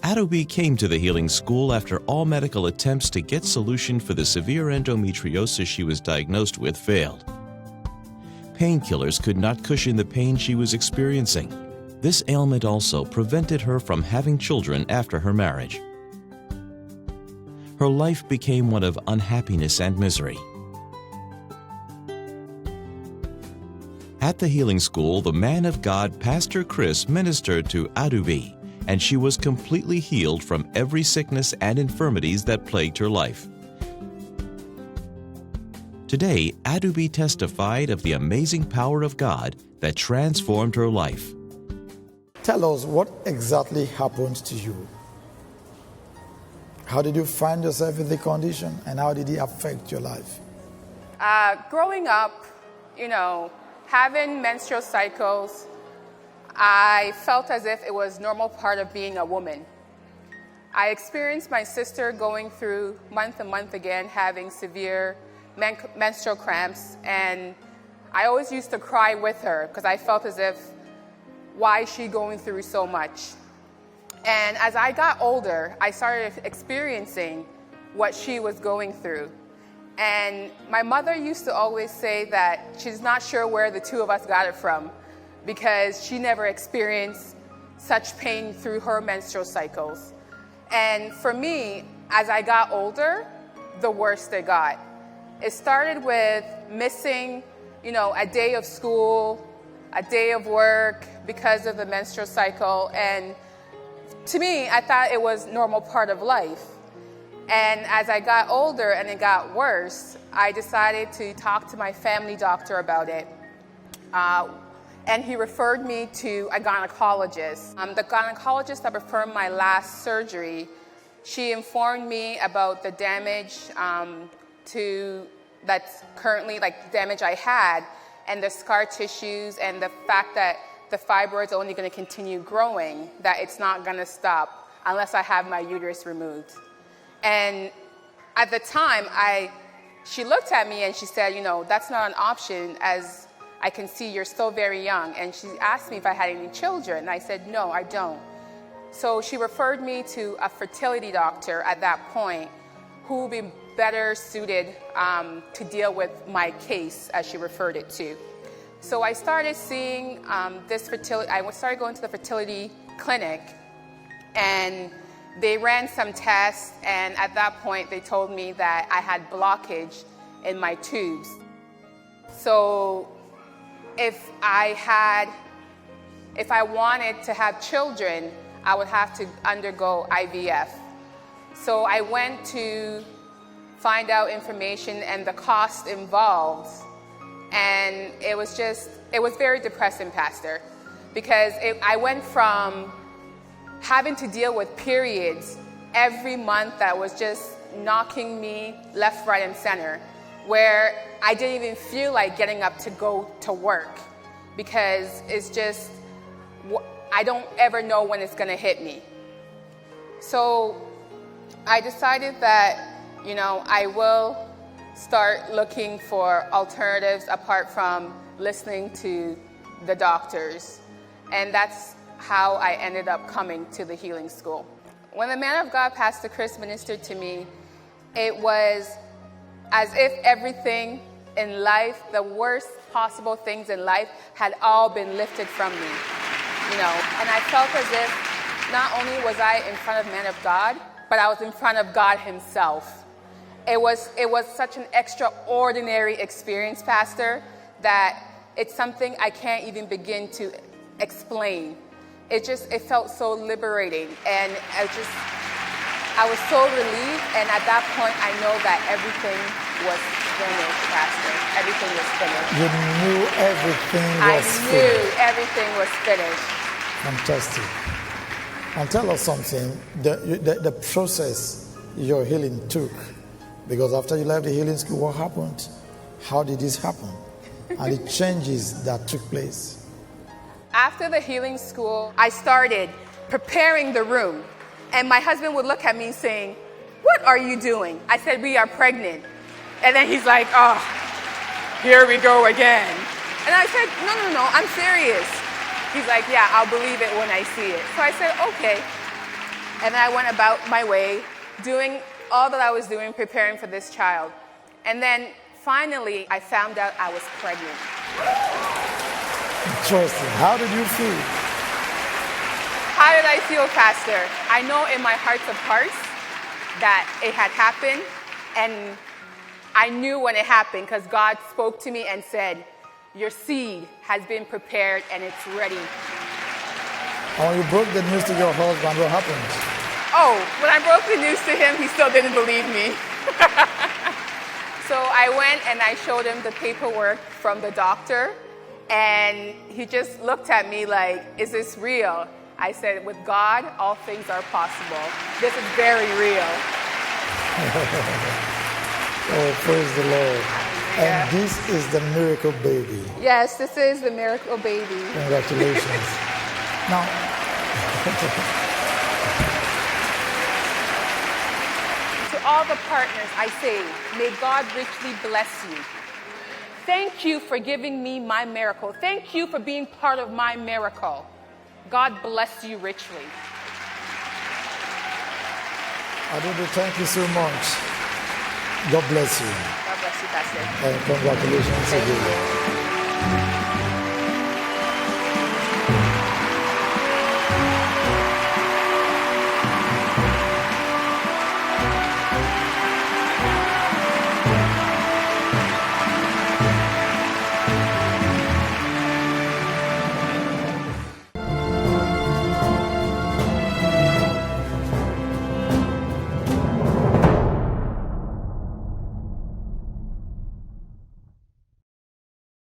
Adobe came to the healing school after all medical attempts to get solution for the severe endometriosis she was diagnosed with failed. Painkillers could not cushion the pain she was experiencing. This ailment also prevented her from having children after her marriage. Her life became one of unhappiness and misery. At the healing school, the man of God, Pastor Chris, ministered to Adobe, and she was completely healed from every sickness and infirmities that plagued her life. Today, Adobe testified of the amazing power of God that transformed her life. Tell us what exactly happened to you. How did you find yourself in the condition, and how did it affect your life? Growing up, having menstrual cycles, I felt as if it was a normal part of being a woman. I experienced my sister going through month and month again, having severe menstrual cramps, and I always used to cry with her because I felt as if, why is she going through so much? And as I got older, I started experiencing what she was going through. And my mother used to always say that she's not sure where the two of us got it from because she never experienced such pain through her menstrual cycles. And for me, as I got older, the worse it got. It started with missing, a day of school, a day of work because of the menstrual cycle. And to me, I thought it was a normal part of life. And as I got older and it got worse, I decided to talk to my family doctor about it. And he referred me to a gynecologist. The gynecologist that performed my last surgery, she informed me about the damage that's currently, the damage I had, and the scar tissues, and the fact that the fibroid's only going to continue growing, that it's not going to stop unless I have my uterus removed. And at the time, she looked at me and she said, that's not an option, as I can see you're still very young. And she asked me if I had any children. And I said, no, I don't. So she referred me to a fertility doctor at that point who would be better suited to deal with my case, as she referred it to. So I started seeing I started going to the fertility clinic, and they ran some tests, and at that point they told me that I had blockage in my tubes. So if I wanted to have children, I would have to undergo IVF. So I went to find out information and the cost involved. And it was very depressing, Pastor, because I went from having to deal with periods every month that was just knocking me left, right, and center, where I didn't even feel like getting up to go to work because it's just, I don't ever know when it's going to hit me. So I decided that, I will start looking for alternatives apart from listening to the doctors. And that's how I ended up coming to the healing school. When the man of God, Pastor Chris, ministered to me, it was as if everything in life, the worst possible things in life, had all been lifted from me. And I felt as if not only was I in front of the man of God, but I was in front of God himself. It was such an extraordinary experience, Pastor, that it's something I can't even begin to explain. It felt so liberating, and I was so relieved, and at that point I know that everything was finished, Pastor. Everything was finished. You knew everything was finished. I knew everything was finished. Fantastic. And tell us something, the process your healing took. Because after you left the healing school, what happened? How did this happen? And the changes that took place. After the healing school, I started preparing the room. And my husband would look at me saying, "What are you doing?" I said, "We are pregnant." And then he's like, "Oh, here we go again." And I said, No, I'm serious. He's like, "Yeah, I'll believe it when I see it." So I said, "Okay." And then I went about my way, doing all that I was doing, preparing for this child. And then finally, I found out I was pregnant. Interesting. How did you feel? How did I feel, Pastor? I know in my heart of hearts that it had happened, and I knew when it happened because God spoke to me and said, your seed has been prepared and it's ready. And when you broke the news to your husband, what happened? Oh, when I broke the news to him, he still didn't believe me. So I went and I showed him the paperwork from the doctor, and he just looked at me like, is this real? I said, with God, all things are possible. This is very real. Oh, praise the Lord. Yeah. And this is the miracle baby. Yes, this is the miracle baby. Congratulations. Now, to all the partners, I say, may God richly bless you. Thank you for giving me my miracle. Thank you for being part of my miracle. God bless you richly. Adobe, thank you so much. God bless you. God bless you, Pastor. And congratulations Thank again. you.